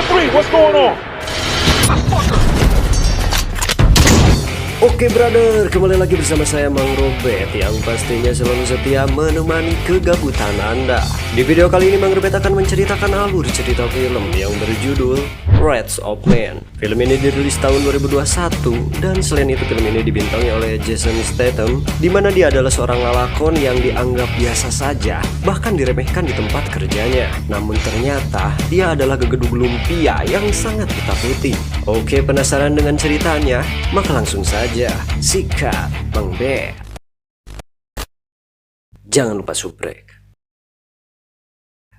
number three, what's going on? Oke brother, kembali lagi bersama saya Mang Robet yang pastinya selalu setia menemani kegabutan Anda. Di video kali ini Mang Robet akan menceritakan alur cerita film yang berjudul Rats of Man. Film ini dirilis tahun 2021 dan selain itu film ini dibintangi oleh Jason Statham, di mana dia adalah seorang lalakon yang dianggap biasa saja, bahkan diremehkan di tempat kerjanya. Namun ternyata dia adalah gegedug lumpia yang sangat ditakuti. Oke, penasaran dengan ceritanya? Maka langsung saja sikat Mang Bet. Jangan lupa subrek.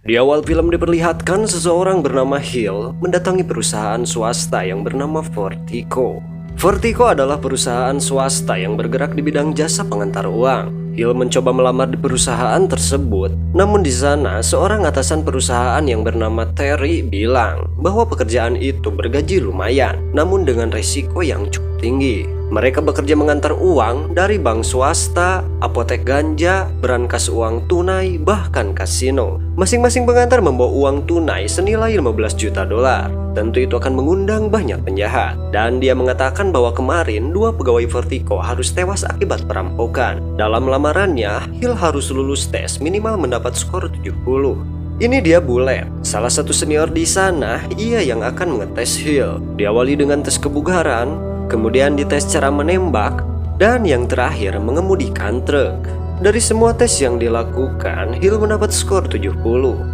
Di awal film diperlihatkan seseorang bernama Hill mendatangi perusahaan swasta yang bernama Vertigo. Vertigo adalah perusahaan swasta yang bergerak di bidang jasa pengantar uang. Hill mencoba melamar di perusahaan tersebut, namun di sana seorang atasan perusahaan yang bernama Terry bilang bahwa pekerjaan itu bergaji lumayan, namun dengan resiko yang cukup tinggi. Mereka bekerja mengantar uang dari bank swasta, apotek ganja, brankas uang tunai, bahkan kasino. Masing-masing pengantar membawa uang tunai senilai 15 juta dolar. Tentu itu akan mengundang banyak penjahat. Dan dia mengatakan bahwa kemarin 2 pegawai Vertigo harus tewas akibat perampokan. Dalam lamarannya, Hill harus lulus tes minimal mendapat skor 70. Ini dia Bullet, salah satu senior di sana. Ia yang akan mengetes Hill. Diawali dengan tes kebugaran, kemudian dites cara menembak, dan yang terakhir mengemudikan truk. Dari semua tes yang dilakukan, Hill mendapat skor 70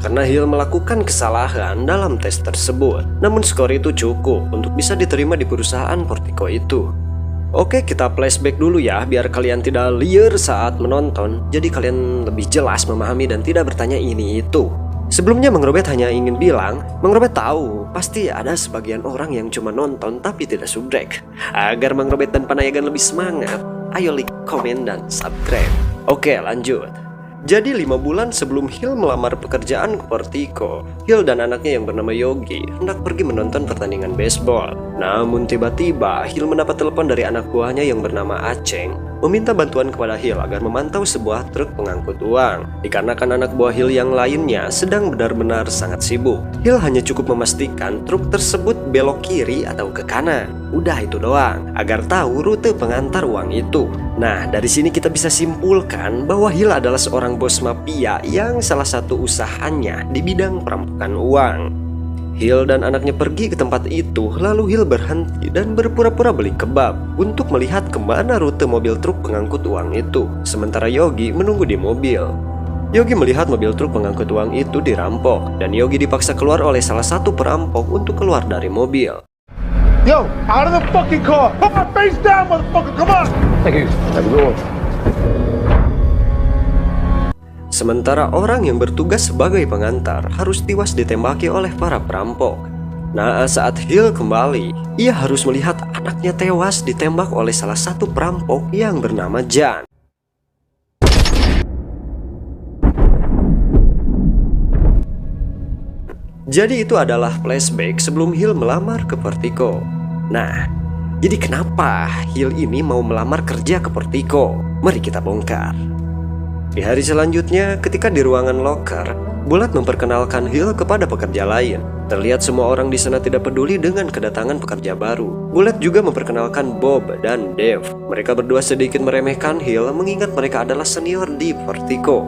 karena Hill melakukan kesalahan dalam tes tersebut. Namun skor itu cukup untuk bisa diterima di perusahaan Vertigo itu. Oke, kita flashback dulu ya biar kalian tidak liar saat menonton, jadi kalian lebih jelas memahami dan tidak bertanya ini itu. Sebelumnya Mang Robet hanya ingin bilang, Mang Robet tahu pasti ada sebagian orang yang cuma nonton tapi tidak subrek. Agar Mang Robet dan Panayagan lebih semangat, ayo like, komen, dan subscribe. Oke, lanjut. Jadi 5 bulan sebelum Hill melamar pekerjaan ke Vertigo, Hill dan anaknya yang bernama Yogi hendak pergi menonton pertandingan baseball. Namun tiba-tiba Hill mendapat telepon dari anak buahnya yang bernama Aceng, meminta bantuan kepada Hill agar memantau sebuah truk pengangkut uang. Dikarenakan anak buah Hill yang lainnya sedang benar-benar sangat sibuk, Hill hanya cukup memastikan truk tersebut belok kiri atau ke kanan. Udah itu doang, agar tahu rute pengantar uang itu. Nah, dari sini kita bisa simpulkan bahwa Hill adalah seorang bos mafia yang salah satu usahanya di bidang perampokan uang. Hill dan anaknya pergi ke tempat itu, lalu Hill berhenti dan berpura-pura beli kebab untuk melihat kemana rute mobil truk pengangkut uang itu. Sementara Yogi menunggu di mobil. Yogi melihat mobil truk pengangkut uang itu dirampok, dan Yogi dipaksa keluar oleh salah satu perampok untuk keluar dari mobil. Yo, out of the fucking car! Put my face down, motherfucker! Come on! Thank you. Have a good one. Sementara orang yang bertugas sebagai pengantar harus tewas ditembaki oleh para perampok. Nah, saat Hill kembali, ia harus melihat anaknya tewas ditembak oleh salah satu perampok yang bernama Jan. Jadi itu adalah flashback sebelum Hill melamar ke Vertigo. Nah, jadi kenapa Hill ini mau melamar kerja ke Vertigo? Mari kita bongkar. Di hari selanjutnya, ketika di ruangan loker, Bullet memperkenalkan Hill kepada pekerja lain. Terlihat semua orang di sana tidak peduli dengan kedatangan pekerja baru. Bullet juga memperkenalkan Bob dan Dave. Mereka berdua sedikit meremehkan Hill mengingat mereka adalah senior di Vertigo.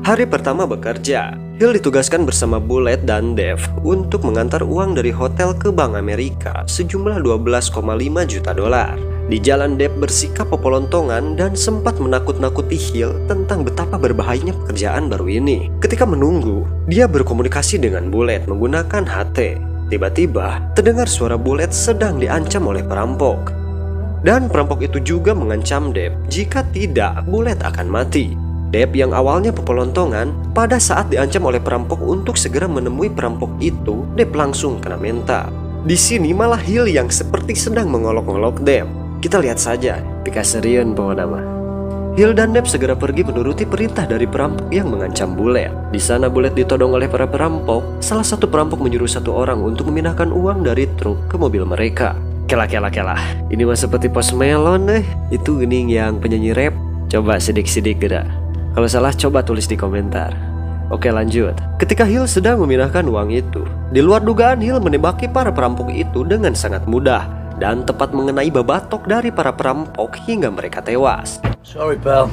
Hari pertama bekerja, Hill ditugaskan bersama Bullet dan Dave untuk mengantar uang dari hotel ke Bank Amerika sejumlah 12,5 juta dolar. Di jalan Dave bersikap popolontongan dan sempat menakut-nakuti Hill tentang betapa berbahayanya pekerjaan baru ini. Ketika menunggu, dia berkomunikasi dengan Bullet menggunakan HT. Tiba-tiba, terdengar suara Bullet sedang diancam oleh perampok. Dan perampok itu juga mengancam Dave jika tidak, Bullet akan mati. Dave yang awalnya popolontongan, pada saat diancam oleh perampok untuk segera menemui perampok itu, Dave langsung kena mental. Di sini malah Hill yang seperti sedang mengolok-olok Dave. Kita lihat saja, Pikaserian bawa nama. Hill dan Dave segera pergi menuruti perintah dari perampok yang mengancam Bullet. Di sana Bullet ditodong oleh para perampok. Salah satu perampok menyuruh satu orang untuk memindahkan uang dari truk ke mobil mereka. Kelah. Ini mah seperti Post Malone Itu gening yang penyanyi rap. Coba sidik-sidik gerak. Kalau salah coba tulis di komentar. Oke, lanjut. Ketika Hill sedang memindahkan uang itu, di luar dugaan Hill menembaki para perampok itu dengan sangat mudah dan tepat mengenai babatok dari para perampok hingga mereka tewas. Sorry, pal.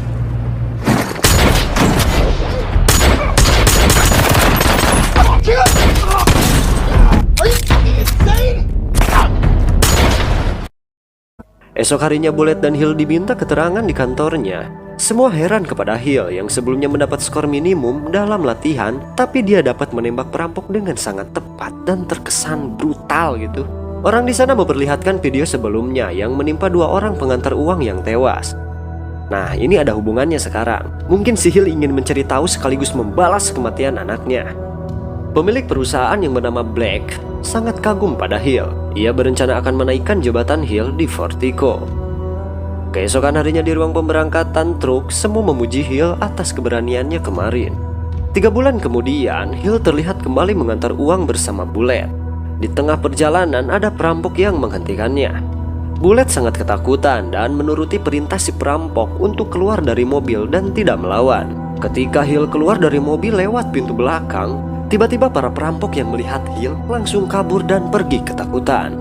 Esok harinya Bullet dan Hill diminta keterangan di kantornya. Semua heran kepada Hill yang sebelumnya mendapat skor minimum dalam latihan, tapi dia dapat menembak perampok dengan sangat tepat dan terkesan brutal gitu. Orang di sana memperlihatkan video sebelumnya yang menimpa 2 orang pengantar uang yang tewas. Nah, ini ada hubungannya sekarang. Mungkin si Hill ingin mencari tahu sekaligus membalas kematian anaknya. Pemilik perusahaan yang bernama Black sangat kagum pada Hill. Ia berencana akan menaikkan jabatan Hill di Vertigo. Keesokan harinya di ruang pemberangkatan truk, semua memuji Hill atas keberaniannya kemarin. 3 bulan kemudian, Hill terlihat kembali mengantar uang bersama Bullet. Di tengah perjalanan ada perampok yang menghentikannya. Bullet sangat ketakutan dan menuruti perintah si perampok untuk keluar dari mobil dan tidak melawan. Ketika Hill keluar dari mobil lewat pintu belakang, tiba-tiba para perampok yang melihat Hill langsung kabur dan pergi ketakutan.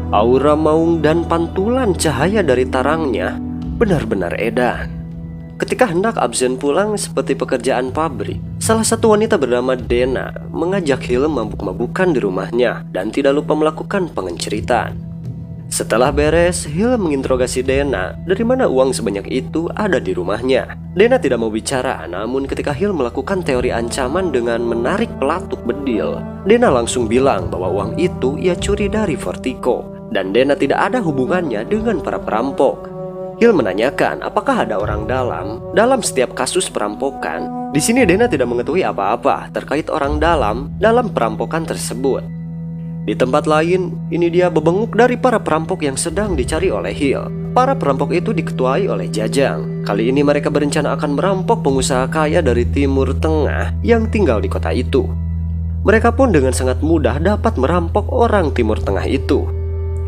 Aura maung dan pantulan cahaya dari tarangnya benar-benar edan. Ketika hendak absen pulang seperti pekerjaan pabrik, salah satu wanita bernama Dena mengajak Hill mabuk-mabukan di rumahnya dan tidak lupa melakukan pengenceritan. Setelah beres, Hill menginterogasi Dena dari mana uang sebanyak itu ada di rumahnya. Dena tidak mau bicara, namun ketika Hill melakukan teori ancaman dengan menarik pelatuk bedil, Dena langsung bilang bahwa uang itu ia curi dari Vertigo dan Dena tidak ada hubungannya dengan para perampok. Hill menanyakan apakah ada orang dalam setiap kasus perampokan. Di sini Dena tidak mengetahui apa-apa terkait orang dalam perampokan tersebut. Di tempat lain, ini dia bebenguk dari para perampok yang sedang dicari oleh Hill. Para perampok itu diketuai oleh Jajang. Kali ini mereka berencana akan merampok pengusaha kaya dari Timur Tengah yang tinggal di kota itu. Mereka pun dengan sangat mudah dapat merampok orang Timur Tengah itu.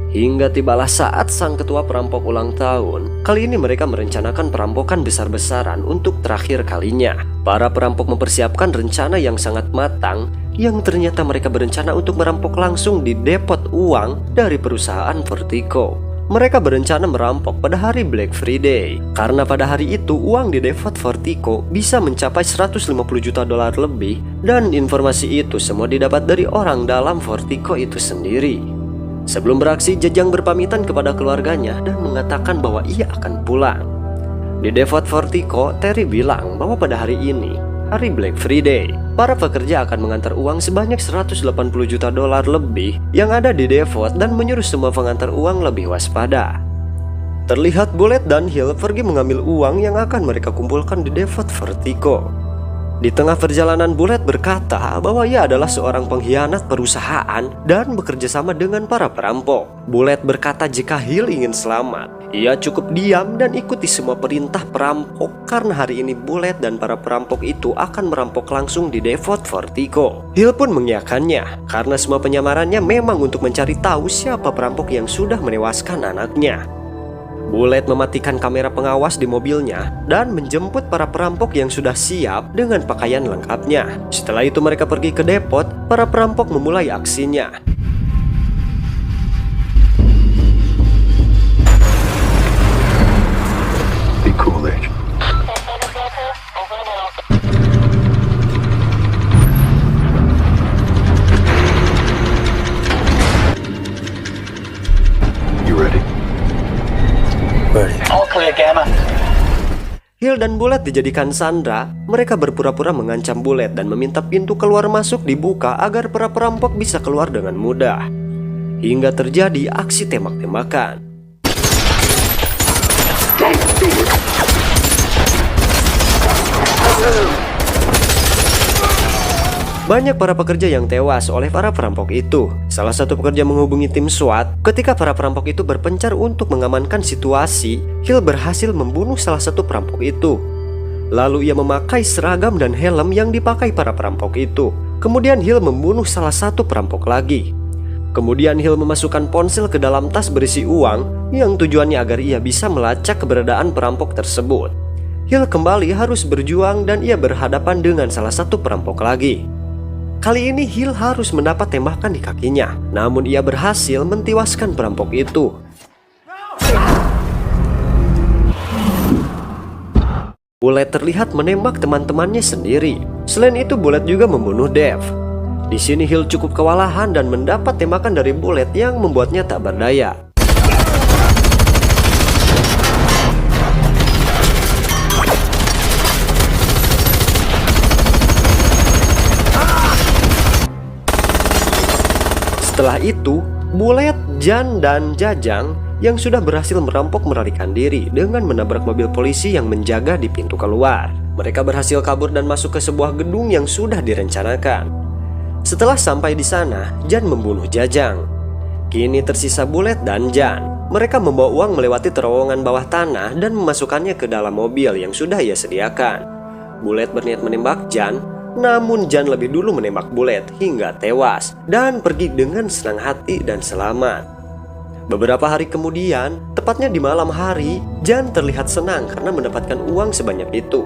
Hingga tibalah saat sang ketua perampok ulang tahun. Kali ini mereka merencanakan perampokan besar-besaran untuk terakhir kalinya. Para perampok mempersiapkan rencana yang sangat matang, yang ternyata mereka berencana untuk merampok langsung di depot uang dari perusahaan Vertigo. Mereka berencana merampok pada hari Black Friday, karena pada hari itu uang di depot Vertigo bisa mencapai 150 juta dolar lebih, dan informasi itu semua didapat dari orang dalam Vertigo itu sendiri. Sebelum beraksi, Jajang berpamitan kepada keluarganya dan mengatakan bahwa ia akan pulang. Di depot Vertigo, Terry bilang bahwa pada hari ini, hari Black Friday, para pekerja akan mengantar uang sebanyak 180 juta dolar lebih yang ada di depot dan menyuruh semua pengantar uang lebih waspada. Terlihat Bullet dan Hill pergi mengambil uang yang akan mereka kumpulkan di depot Vertigo. Di tengah perjalanan, Bullet berkata bahwa ia adalah seorang pengkhianat perusahaan dan bekerja sama dengan para perampok. Bullet berkata jika Hill ingin selamat, ia cukup diam dan ikuti semua perintah perampok, karena hari ini Bullet dan para perampok itu akan merampok langsung di depot Vertigo. Hill pun mengiyakannya karena semua penyamarannya memang untuk mencari tahu siapa perampok yang sudah menewaskan anaknya. Bullet mematikan kamera pengawas di mobilnya dan menjemput para perampok yang sudah siap dengan pakaian lengkapnya. Setelah itu mereka pergi ke depot, para perampok memulai aksinya. Be cool, Agent. You ready? All clear, Gamma. Hill dan Bullet dijadikan sandera. Mereka berpura-pura mengancam Bullet dan meminta pintu keluar masuk dibuka agar para perampok bisa keluar dengan mudah. Hingga terjadi aksi tembak-tembakan. Banyak para pekerja yang tewas oleh para perampok itu. Salah satu pekerja menghubungi tim SWAT. Ketika para perampok itu berpencar untuk mengamankan situasi, Hill berhasil membunuh salah satu perampok itu. Lalu ia memakai seragam dan helm yang dipakai para perampok itu. Kemudian Hill membunuh salah satu perampok lagi. Kemudian Hill memasukkan ponsel ke dalam tas berisi uang yang tujuannya agar ia bisa melacak keberadaan perampok tersebut. Hill kembali harus berjuang dan ia berhadapan dengan salah satu perampok lagi. Kali ini Hill harus mendapat tembakan di kakinya, namun ia berhasil mentiwaskan perampok itu. Bullet terlihat menembak teman-temannya sendiri. Selain itu, Bullet juga membunuh Dave. Di sini Hill cukup kewalahan dan mendapat tembakan dari Bullet yang membuatnya tak berdaya. Setelah itu, Bullet, Jan, dan Jajang yang sudah berhasil merampok melarikan diri dengan menabrak mobil polisi yang menjaga di pintu keluar. Mereka berhasil kabur dan masuk ke sebuah gedung yang sudah direncanakan. Setelah sampai di sana, Jan membunuh Jajang. Kini tersisa Bullet dan Jan. Mereka membawa uang melewati terowongan bawah tanah dan memasukkannya ke dalam mobil yang sudah ia sediakan. Bullet berniat menembak Jan, namun Jan lebih dulu menembak Bullet hingga tewas dan pergi dengan senang hati dan selamat. Beberapa hari kemudian, tepatnya di malam hari, Jan terlihat senang karena mendapatkan uang sebanyak itu.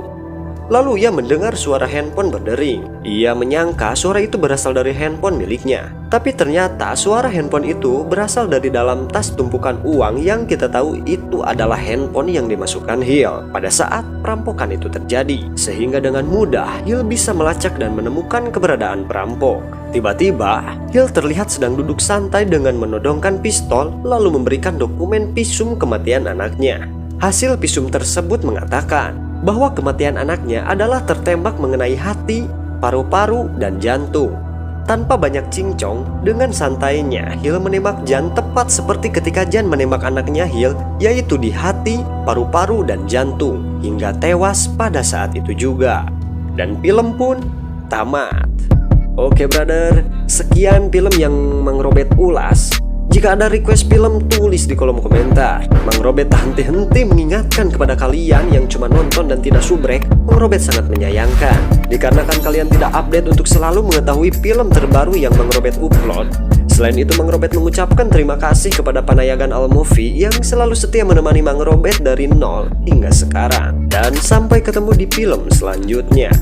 Lalu ia mendengar suara handphone berdering. Ia menyangka suara itu berasal dari handphone miliknya. Tapi ternyata suara handphone itu berasal dari dalam tas tumpukan uang yang kita tahu itu adalah handphone yang dimasukkan Hill pada saat perampokan itu terjadi. Sehingga dengan mudah Hill bisa melacak dan menemukan keberadaan perampok. Tiba-tiba, Hill terlihat sedang duduk santai dengan menodongkan pistol lalu memberikan dokumen visum kematian anaknya. Hasil visum tersebut mengatakan bahwa kematian anaknya adalah tertembak mengenai hati, paru-paru, dan jantung. Tanpa banyak cincong, dengan santainya Hill menembak Jan tepat seperti ketika Jan menembak anaknya Hill, yaitu di hati, paru-paru, dan jantung, hingga tewas pada saat itu juga. Dan film pun tamat. Oke brother, sekian film yang Mang Robert ulas. Jika ada request film, tulis di kolom komentar. Mang Robert tak henti-henti mengingatkan kepada kalian yang cuma nonton dan tidak subrek. Mang Robert sangat menyayangkan, dikarenakan kalian tidak update untuk selalu mengetahui film terbaru yang Mang Robert upload. Selain itu, Mang Robert mengucapkan terima kasih kepada Panayagan All Movie yang selalu setia menemani Mang Robert dari nol hingga sekarang. Dan sampai ketemu di film selanjutnya.